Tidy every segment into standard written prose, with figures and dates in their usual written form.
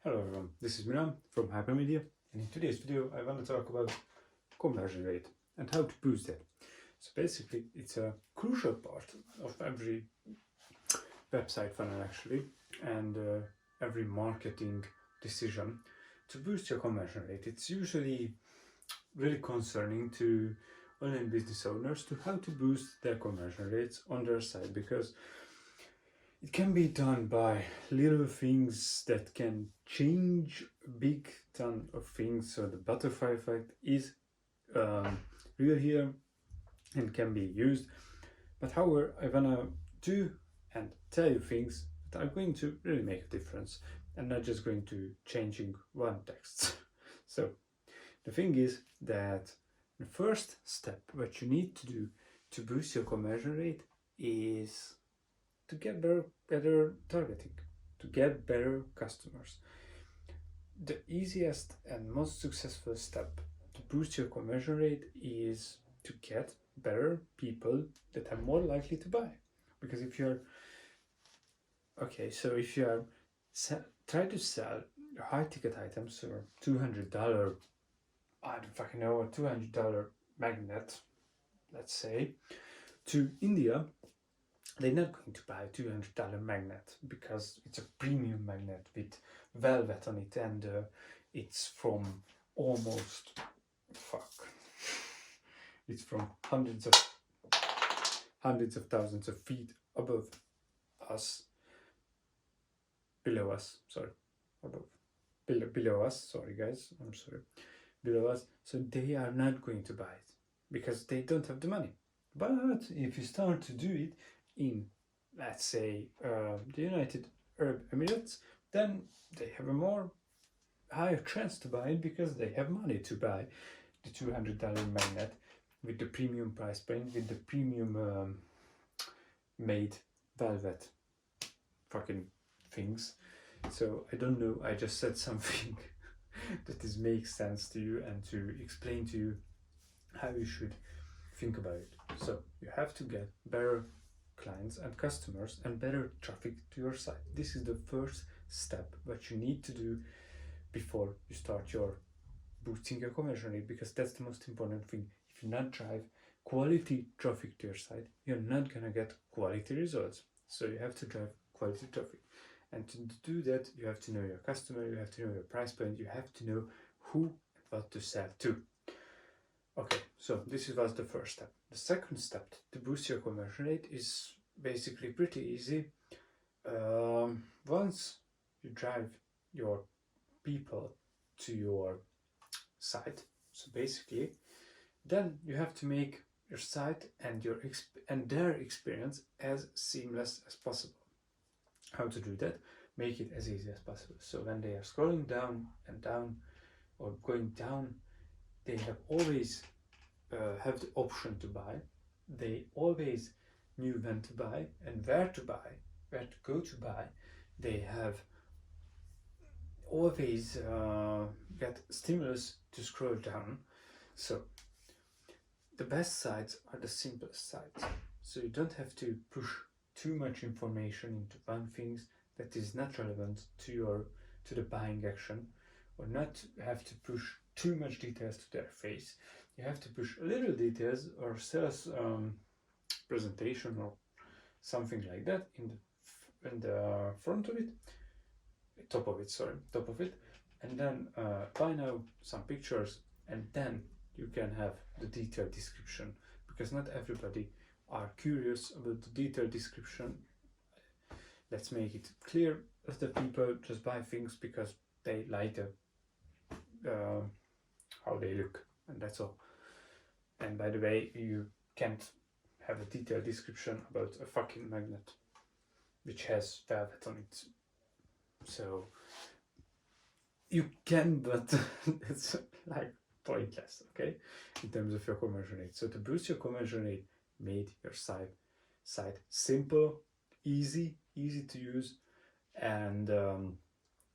Hello everyone, this is Milan from Hypermedia, and in today's video I want to talk about conversion rate and how to boost it. So basically it's a crucial part of every website funnel actually, and every marketing decision to boost your conversion rate. It's usually really concerning to online business owners to how to boost their conversion rates on their site, because it can be done by little things that can change a big ton of things. So the butterfly effect is real here and can be used. But however, I wanna do and tell you things that are going to really make a difference and not just going to changing one text. So the thing is that the first step what you need to do to boost your conversion rate is to get better targeting, to get better customers. The easiest and most successful step to boost your conversion rate is to get better people that are more likely to buy. Because if you're if you are try to sell high ticket items or $200, I don't fucking know, a $200 magnet, let's say, to India, they're not going to buy a $200 magnet because it's a premium magnet with velvet on it, and it's from almost it's from hundreds of thousands of feet above us, below us, below us, sorry guys, I'm sorry, below us. So they are not going to buy it because they don't have the money. But if you start to do it in, let's say, the United Arab Emirates, then they have a more higher chance to buy it because they have money to buy the $200 magnet with the premium price point, with the premium made velvet fucking things. So I don't know, I just said something that makes sense to you and to explain to you how you should think about it. So you have to get better clients and customers and better traffic to your site. This is the first step what you need to do before you start your boosting your conversion rate, because that's the most important thing. If you not drive quality traffic to your site, you're not gonna get quality results. So you have to drive quality traffic, and to do that you have to know your customer, you have to know your price point, you have to know who and what to sell to. Okay, so this was the first step. The second step to boost your conversion rate is basically pretty easy. Once you drive your people to your site, so basically, then you have to make your site and their experience as seamless as possible. How to do that? Make it as easy as possible. So when they are scrolling down and down or going down, they have always have the option to buy. They always knew when to buy and where to buy, where to go to buy. They have always get stimulus to scroll down. So the best sites are the simplest sites. So you don't have to push too much information into one thing that is not relevant to the buying action, or not have to push too much details to their face. You have to push a little details or sales presentation or something like that in the front of it, top of it, and then buy now some pictures, and then you can have the detailed description, because not everybody are curious about the detailed description. Let's make it clear that the people just buy things because they like how they look, and that's all. And by the way, you can't have a detailed description about a fucking magnet which has velvet on it. So you can, but it's like pointless, okay, in terms of your conversion rate. So to boost your conversion rate, make your site simple, easy to use, and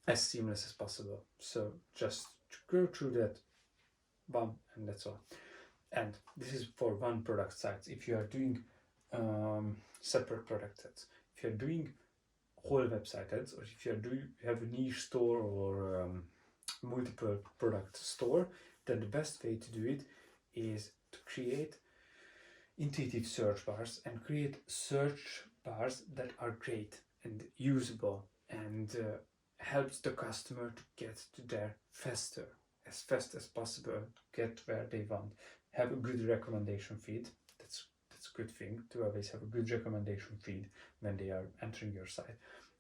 as seamless as possible. So just go through that one, and that's all. And this is for one product site. If you are doing separate product sets, if you're doing whole website ads, or if you have a niche store or multiple product store, then the best way to do it is to create intuitive search bars and create search bars that are great and usable and helps the customer to get to there faster, as fast as possible, get where they want. Have a good recommendation feed. That's a good thing to always have a good recommendation feed when they are entering your site,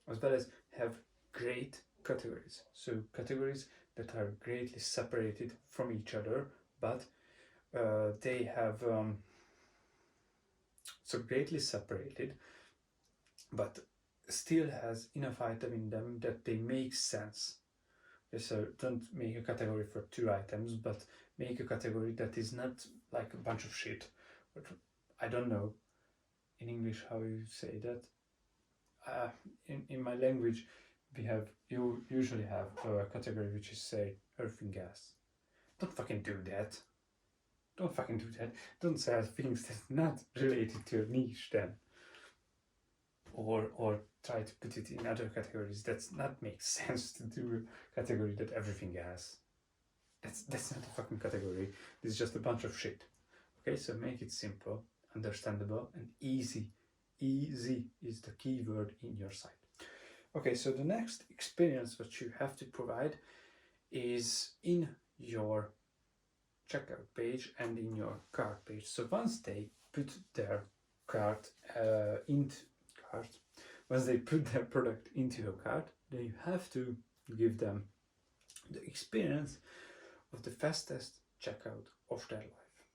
as well as have great categories. So categories that are greatly separated from each other, but they have so greatly separated, but still has enough item in them that they make sense. So don't make a category for 2 items, but make a category that is not like a bunch of shit. But I don't know in English how you say that. In my language, you usually have a category which is, say, earth and gas. Don't fucking do that. Don't fucking do that. Don't sell things that's not related to your niche then. Or try to put it in other categories. That's not make sense to do a category that everything has. That's not a fucking category. It's just a bunch of shit. Okay, so make it simple, understandable, and easy. Easy is the key word in your site. Okay, so the next experience that you have to provide is in your checkout page and in your cart page. So once they put their once they put their product into your cart, then you have to give them the experience of the fastest checkout of their life.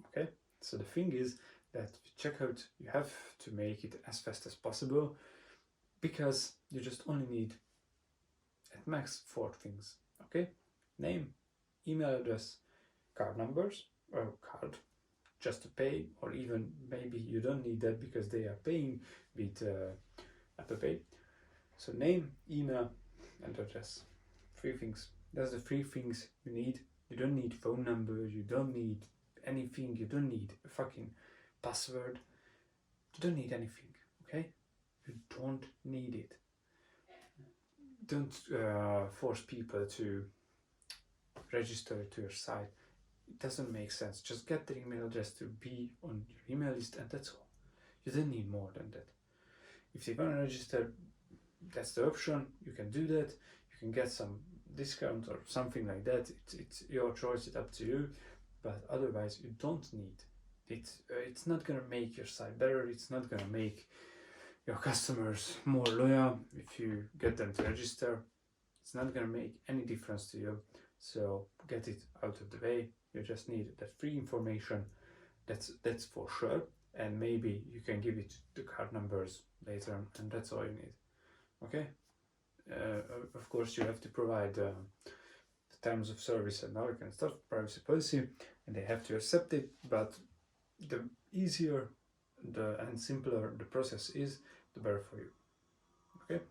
Okay, so the thing is that checkout, you have to make it as fast as possible, because you just only need at max 4 things. Okay, name, email address, card numbers, or card just to pay, or even maybe you don't need that because they are paying with Apple Pay. So name, email, and address. 3 things. That's the 3 things you need. You don't need phone number, you don't need anything, you don't need a fucking password, you don't need anything, okay? You don't need it. Don't force people to register to your site. It doesn't make sense. Just get their email address to be on your email list, and that's all. You don't need more than that. If they want to register, that's the option. You can do that. You can get some discount or something like that. It's your choice. It's up to you. But otherwise, you don't need it. It's not gonna make your site better. It's not gonna make your customers more loyal if you get them to register. It's not gonna make any difference to you. So get it out of the way. You just need that free information. That's for sure. And maybe you can give it the card numbers later on, and that's all you need. Okay. Of course, you have to provide the terms of service and all that kind of stuff, privacy policy, and they have to accept it. But the easier and simpler the process is, the better for you. Okay.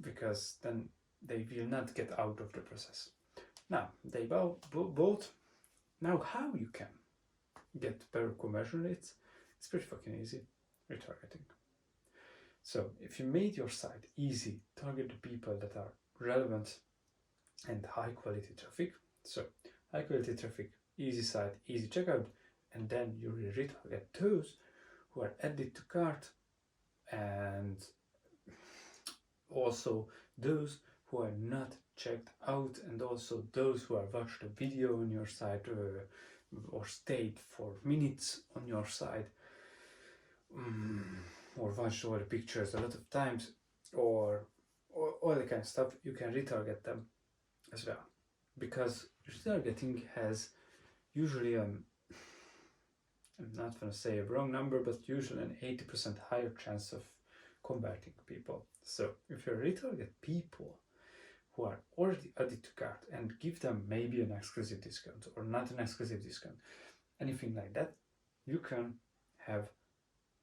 Because then they will not get out of the process. Now they both. Now how you can get better conversion rates? It's pretty fucking easy. Retargeting. So if you made your site easy, target the people that are relevant and high quality traffic. So high quality traffic, easy site, easy checkout, and then you will retarget those who are added to cart, and also those who are not checked out, and also those who have watched a video on your site or stayed for minutes on your site, or watched all the pictures a lot of times, or all the kind of stuff. You can retarget them as well, because retargeting has usually I'm not going to say a wrong number, but usually an 80% higher chance of converting people. So if you retarget people who are already added to cart and give them maybe an exclusive discount or not an exclusive discount, anything like that, you can have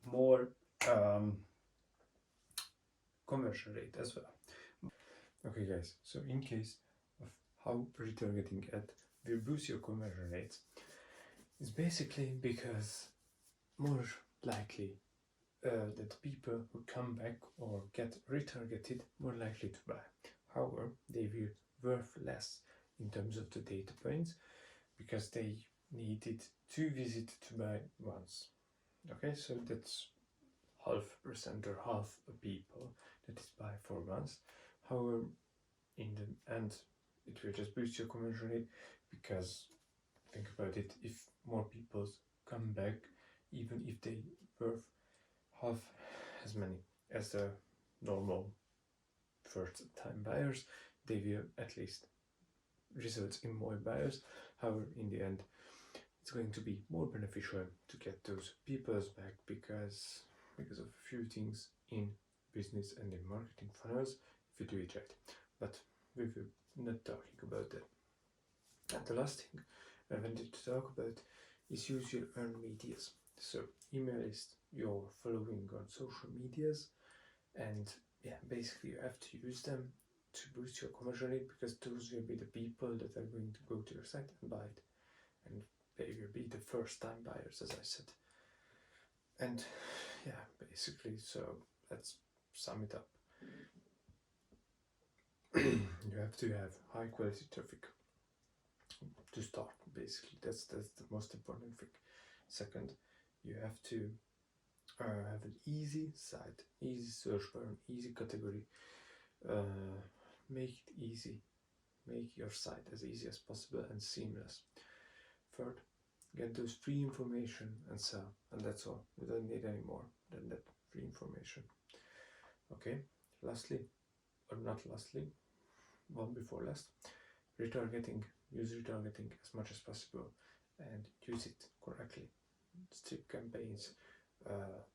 more conversion rate as well. Okay guys, so in case of how retargeting ad will boost your conversion rates, it's basically because more likely that people who come back or get retargeted more likely to buy. However, they will worth less in terms of the data points because they needed to visit to buy once. Okay, so that's 0.5% or half a people that is buy for once. However, in the end, it will just boost your conversion rate because think about it, if more people come back, even if they worth half as many as the normal first time buyers, they will at least result in more buyers. However, in the end, it's going to be more beneficial to get those people back because of a few things in business and in marketing funnels if you do it right. But we will not talking about that. And the last thing I wanted to talk about is use your earned medias. So email list your following on social medias, and yeah, basically you have to use them to boost your conversion rate because those will be the people that are going to go to your site and buy it, and they will be the first time buyers, as I said. And yeah, basically, so let's sum it up. You have to have high quality traffic to start. Basically, that's the most important thing. Second, you have to have an easy site, easy search bar, easy category. Make it easy. Make your site as easy as possible and seamless. Third, get those free information and sell, and that's all. You don't need any more than that free information. Okay. Lastly, or not lastly, one before last, retargeting. Use retargeting as much as possible and use it correctly. Strip campaigns,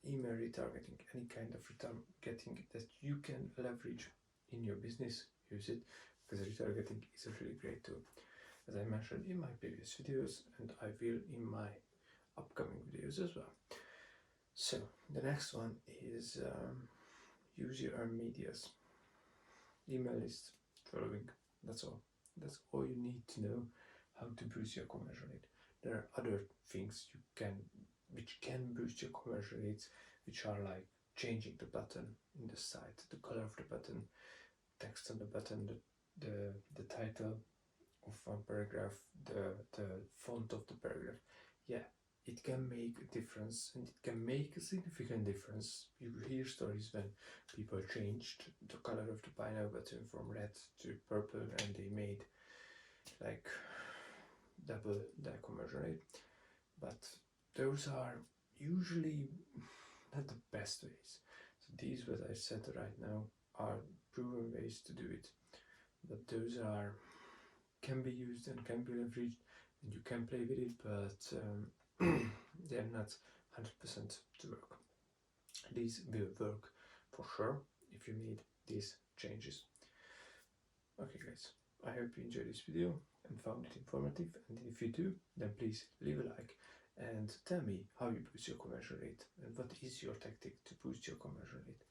email retargeting, any kind of retargeting that you can leverage in your business, use it, because retargeting is a really great tool, as I mentioned in my previous videos, and I will in my upcoming videos as well. So the next one is use your earned medias, email list, following. That's all. That's all you need to know how to boost your conversion rate. There are other things which can boost your conversion rates, which are like changing the button in the site, the color of the button, text on the button, the title of one paragraph, the font of the paragraph. Yeah, it can make a difference, and it can make a significant difference. You hear stories when people changed the color of the buy now button from red to purple, and they made like double their conversion rate. But those are usually not the best ways. So these, what I said right now, are proven ways to do it. But those can be used and can be leveraged, and you can play with it, but they're not 100% to work. These will work for sure if you made these changes. Okay guys, I hope you enjoyed this video and found it informative, and if you do, then please leave a like and tell me how you boost your conversion rate and what is your tactic to boost your conversion rate.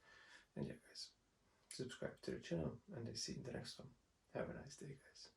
And yeah guys, subscribe to the channel, and I see you in the next one. Have a nice day guys.